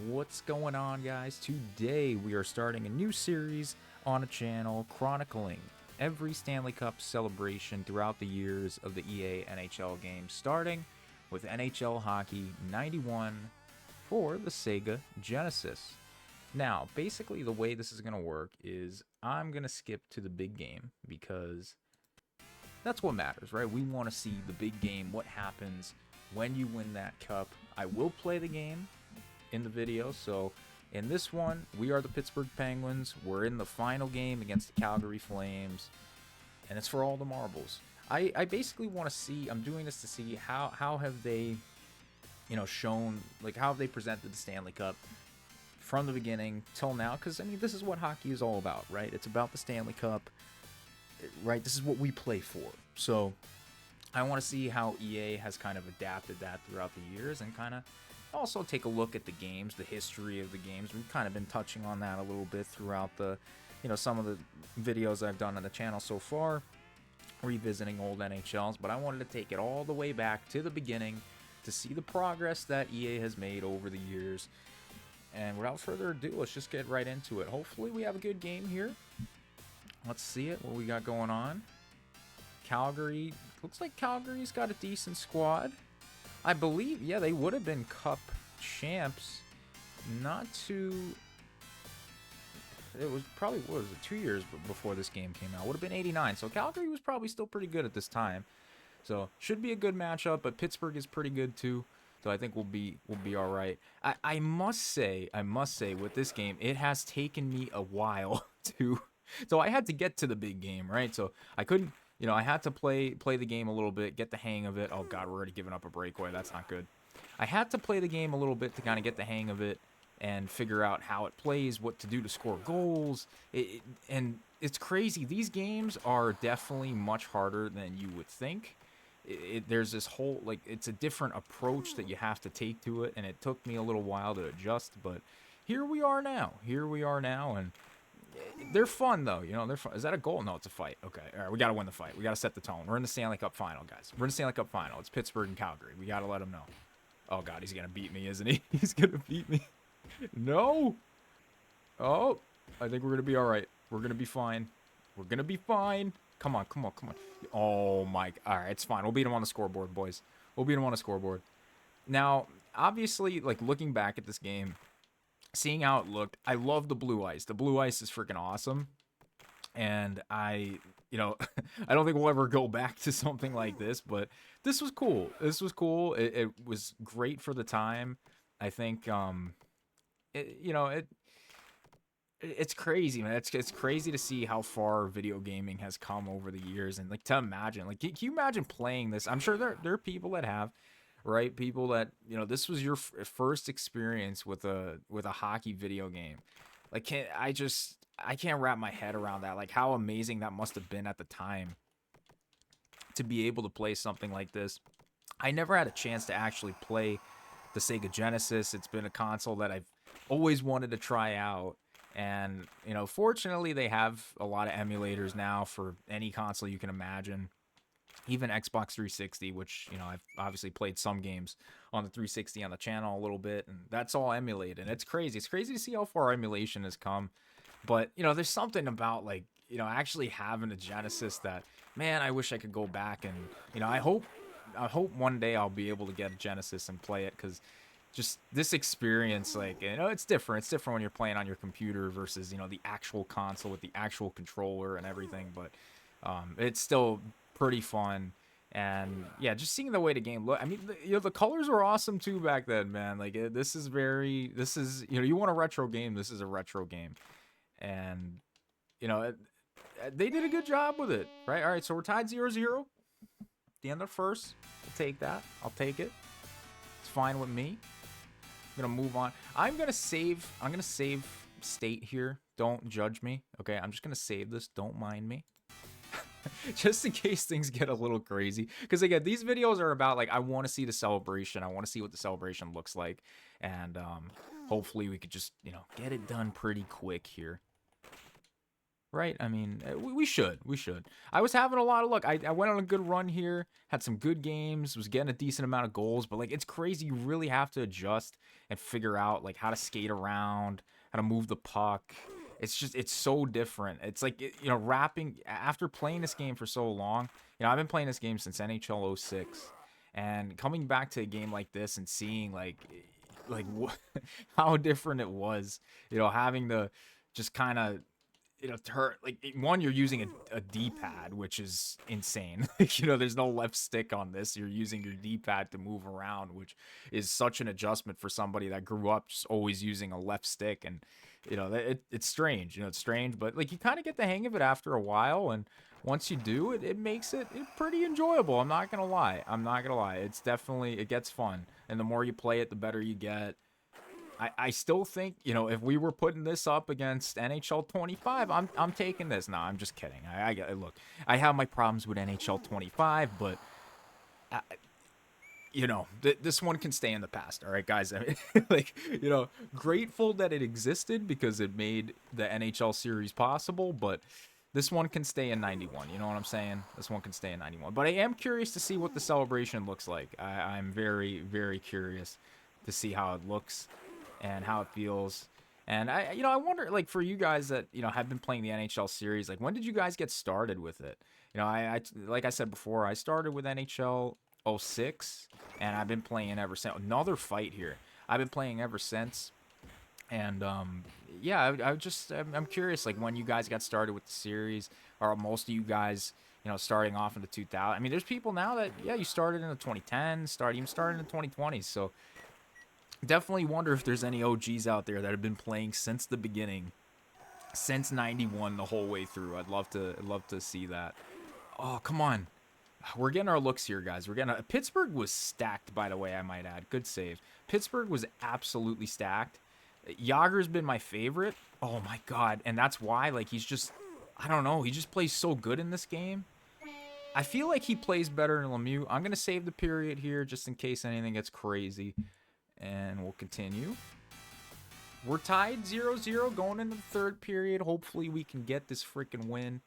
What's going on, guys? Today we are starting a new series on a channel chronicling every Stanley Cup celebration throughout the years of the EA NHL games, starting with NHL Hockey 91 for the Sega Genesis. Now, basically the way this is going to work is I'm going to skip to the big game because that's what matters, right? We want to see the big game, what happens when you win that cup. I will play the game in the video. So in this one, we are the Pittsburgh Penguins. We're in the final game against the Calgary Flames, and it's for all the marbles. I basically want to see, I'm doing this to see how have they, shown, like how have they presented the Stanley Cup from the beginning till now, because I mean this is what hockey is all about, right? It's about the Stanley Cup, right? This is what we play for. So I want to see how EA has kind of adapted that throughout the years, and kind of also take a look at the games, the history of the games. We've kind of been touching on that a little bit throughout the, some of the videos I've done on the channel so far, revisiting old NHLs, but I wanted to take it all the way back to the beginning to see the progress that EA has made over the years. And without further ado, let's just get right into it. Hopefully we have a good game here. Let's see it, what we got going on. Calgary, looks like Calgary's got a decent squad. I believe, yeah, they would have been Cup champs not too... It was probably, what was it, 2 years before this game came out. Would have been 89, so Calgary was probably still pretty good at this time. So, should be a good matchup, but Pittsburgh is pretty good too. So I think we'll be all right. I must say, with this game, it has taken me a while to... So I had to get to the big game, right? So I couldn't... I had to play the game a little bit, get the hang of it. Oh, God, we're already giving up a breakaway. That's not good. I had to play the game a little bit to kind of get the hang of it and figure out how it plays, what to do to score goals. And it's crazy. These games are definitely much harder than you would think. There's this whole, like, it's a different approach that you have to take to it, and it took me a little while to adjust, but here we are now. And they're fun, though. They're fun. Is that a goal? No, it's a fight. Okay. All right, we got to win the fight. We got to set the tone. We're in the Stanley Cup final, guys. We're in the Stanley Cup final. It's Pittsburgh and Calgary. We got to let them know. Oh, God, he's going to beat me, isn't he? He's going to beat me. No. Oh, I think we're going to be all right. We're going to be fine. We're going to be fine. Come on. Oh, my. All right, it's fine. We'll beat him on the scoreboard, boys. We'll beat him on the scoreboard. Now, obviously, like, looking back at this game, seeing how it looked, I love the blue ice. The blue ice is freaking awesome. And I don't think we'll ever go back to something like this, but this was cool. It was great for the time. I think, it's crazy, man. It's crazy to see how far video gaming has come over the years. And, like, to imagine, like, can you imagine playing this? I'm sure there are people that have, right? People that, this was your first experience with a hockey video game. Like, I can't wrap my head around that. Like, how amazing that must have been at the time to be able to play something like this. I never had a chance to actually play the Sega Genesis. It's been a console that I've always wanted to try out. And, fortunately, they have a lot of emulators now for any console you can imagine. Even Xbox 360, which, I've obviously played some games on the 360 on the channel a little bit, and that's all emulated. And it's crazy. It's crazy to see how far emulation has come. But, there's something about, like, actually having a Genesis that, man, I wish I could go back and, I hope one day I'll be able to get a Genesis and play it, because just this experience, like, it's different. It's different when you're playing on your computer versus, the actual console with the actual controller and everything. But it's still pretty fun. And yeah, just seeing the way the game look. I mean, the colors were awesome too back then, man. Like, this is you want a retro game, this is a retro game. And they did a good job with it, right? All right, so we're tied 0-0 at the end of the first. We'll take that. I'll take it. It's fine with me. I'm gonna move on. I'm gonna save state here. Don't judge me, okay? I'm just gonna save this. Don't mind me. Just in case things get a little crazy, because again, these videos are about, like, I want to see the celebration. I want to see what the celebration looks like, and hopefully we could just get it done pretty quick here. right? I mean, we should. We should. I was having a lot of luck. I went on a good run here, had some good games, was getting a decent amount of goals, but like it's crazy. You really have to adjust and figure out like how to skate around, how to move the puck. It's so different. It's like, wrapping after playing this game for so long. I've been playing this game since NHL '06, and coming back to a game like this and seeing like how different it was, having to just kind of, like, one, you're using a D-pad, which is insane. There's no left stick on this. You're using your D-pad to move around, which is such an adjustment for somebody that grew up just always using a left stick. And it's strange. It's strange, but like you kind of get the hang of it after a while, and once you do, it makes it pretty enjoyable. I'm not gonna lie. It's definitely, it gets fun, and the more you play it, the better you get. I still think, if we were putting this up against NHL 25, I'm taking this. No, I'm just kidding. Look, I have my problems with NHL 25, but this one can stay in the past. All right, guys. I mean, like, grateful that it existed because it made the NHL series possible, but this one can stay in 91. You know what I'm saying? This one can stay in 91. But I am curious to see what the celebration looks like. I'm very, very curious to see how it looks and how it feels. And I wonder, like, for you guys that, have been playing the NHL series, like, when did you guys get started with it? I like I said before, I started with NHL '06, and I've been playing ever since. Another fight here. I've been playing ever since. And yeah, I'm curious, like, when you guys got started with the series, or most of you guys, starting off in the 2000s. I mean, there's people now that, yeah, you started in the 2010s, even started in the 2020s. So definitely wonder if there's any OGs out there that have been playing since the beginning, since 91 the whole way through. I'd love to see that. Oh, come on. We're getting our looks here, guys. Pittsburgh was stacked, by the way, I might add. Good save. Pittsburgh was absolutely stacked. Yager's been my favorite. Oh my god. And that's why, like, he's just, I don't know, he just plays so good in this game. I feel like he plays better than Lemieux. I'm going to save the period here just in case anything gets crazy. And we'll continue. We're tied 0-0 going into the third period. Hopefully we can get this freaking win.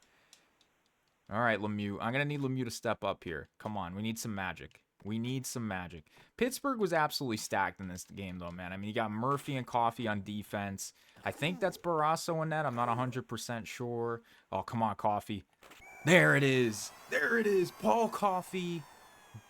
All right, Lemieux. I'm going to need Lemieux to step up here. Come on. We need some magic. Pittsburgh was absolutely stacked in this game, though, man. I mean, you got Murphy and Coffey on defense. I think that's Barrasso in net. I'm not 100% sure. Oh, come on, Coffey. There it is. Paul Coffey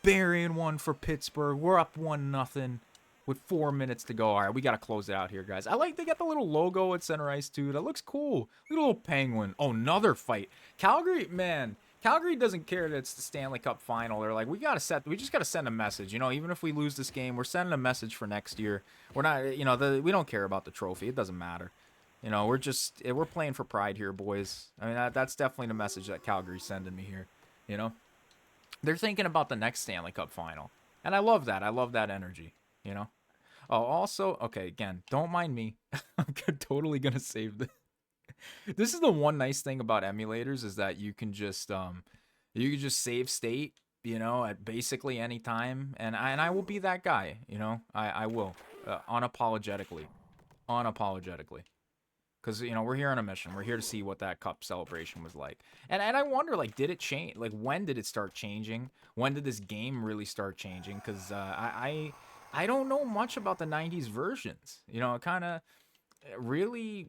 burying one for Pittsburgh. We're up 1-0. With 4 minutes to go. All right, we got to close it out here, guys. I like they got the little logo at center ice, too. That looks cool. Little penguin. Oh, another fight. Calgary, man. Calgary doesn't care that it's the Stanley Cup final. They're like, we just got to send a message. Even if we lose this game, we're sending a message for next year. We're not, we don't care about the trophy. It doesn't matter. We're playing for pride here, boys. I mean, that's definitely the message that Calgary's sending me here. They're thinking about the next Stanley Cup final. And I love that. I love that energy, Oh, also, okay, again, don't mind me. I'm totally going to save this. This is the one nice thing about emulators is that you can just save state, at basically any time. And I will be that guy, I will, unapologetically. Because, we're here on a mission. We're here to see what that cup celebration was like. And I wonder, like, did it change? Like, when did it start changing? When did this game really start changing? Because I don't know much about the 90s versions. It kind of really,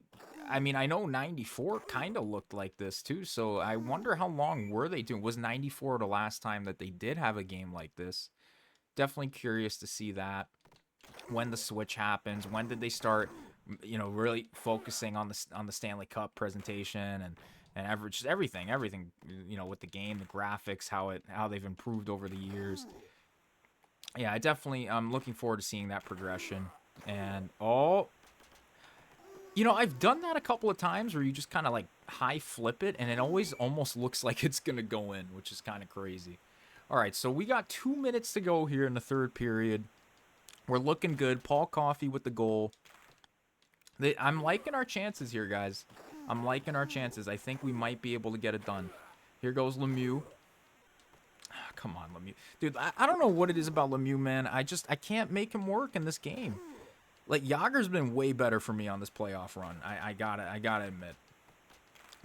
I mean, I know 94 kind of looked like this too. So I wonder how long were they doing? Was 94 the last time that they did have a game like this? Definitely curious to see that. When the switch happens, when did they start, really focusing on the Stanley Cup presentation and just everything, with the game, the graphics, how they've improved over the years. Yeah, I'm looking forward to seeing that progression. And, I've done that a couple of times where you just kind of, like, high flip it, and it always almost looks like it's going to go in, which is kind of crazy. All right, so we got 2 minutes to go here in the third period. We're looking good. Paul Coffey with the goal. I'm liking our chances here, guys. I think we might be able to get it done. Here goes Lemieux. Come on, Lemieux. Dude, I don't know what it is about Lemieux, man. I can't make him work in this game. Like, Yager's been way better for me on this playoff run. I gotta admit.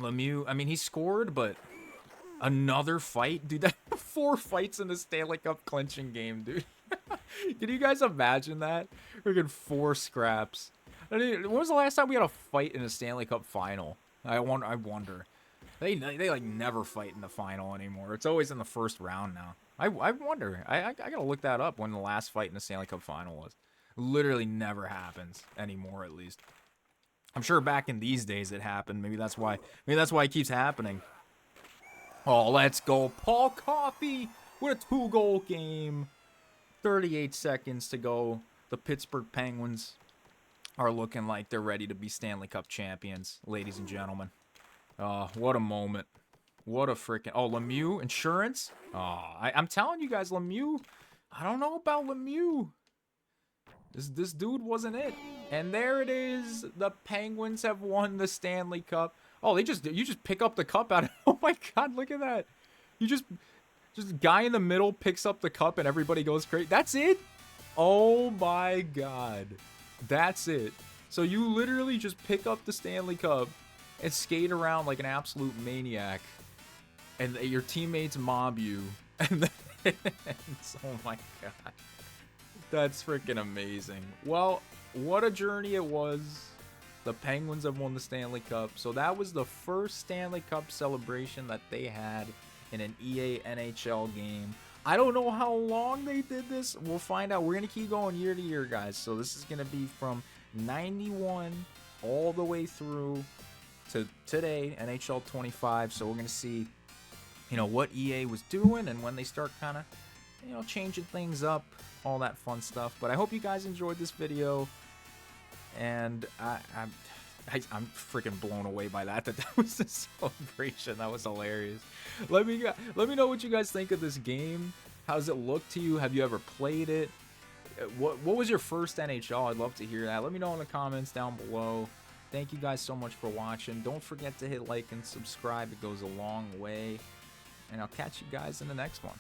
Lemieux, I mean, he scored, but another fight? Dude, that 4 fights in the Stanley Cup clinching game, dude. Can you guys imagine that? Freaking 4 scraps. I mean, when was the last time we had a fight in a Stanley Cup final? I wonder. They like never fight in the final anymore. It's always in the first round now. I wonder. I gotta look that up when the last fight in the Stanley Cup final was. Literally never happens anymore, at least. I'm sure back in these days it happened. Maybe that's why. Maybe that's why it keeps happening. Oh, let's go, Paul Coffey with a 2-goal game. 38 seconds to go. The Pittsburgh Penguins are looking like they're ready to be Stanley Cup champions, ladies and gentlemen. What a moment. What a freaking... Oh, Lemieux, insurance? Oh, I'm telling you guys, Lemieux... I don't know about Lemieux. This dude wasn't it. And there it is. The Penguins have won the Stanley Cup. Oh, you just pick up the cup out of... Oh my god, look at that. You just guy in the middle picks up the cup and everybody goes crazy. That's it? Oh my god. That's it. So you literally just pick up the Stanley Cup and skate around like an absolute maniac. And your teammates mob you. And then... Oh my god. That's freaking amazing. Well, what a journey it was. The Penguins have won the Stanley Cup. So that was the first Stanley Cup celebration that they had in an EA NHL game. I don't know how long they did this. We'll find out. We're going to keep going year to year, guys. So this is going to be from 91 all the way through to today, NHL 25. So we're going to see, you know, what EA was doing and when they start kind of, you know, changing things up, all that fun stuff. But I hope you guys enjoyed this video. And I'm freaking blown away by that was the celebration. That was hilarious. Let me know what you guys think of this game. How does it look to you? Have you ever played it? What was your first NHL? I'd love to hear that. Let me know in the comments down below. Thank you guys so much for watching. Don't forget to hit like and subscribe. It goes a long way. And I'll catch you guys in the next one.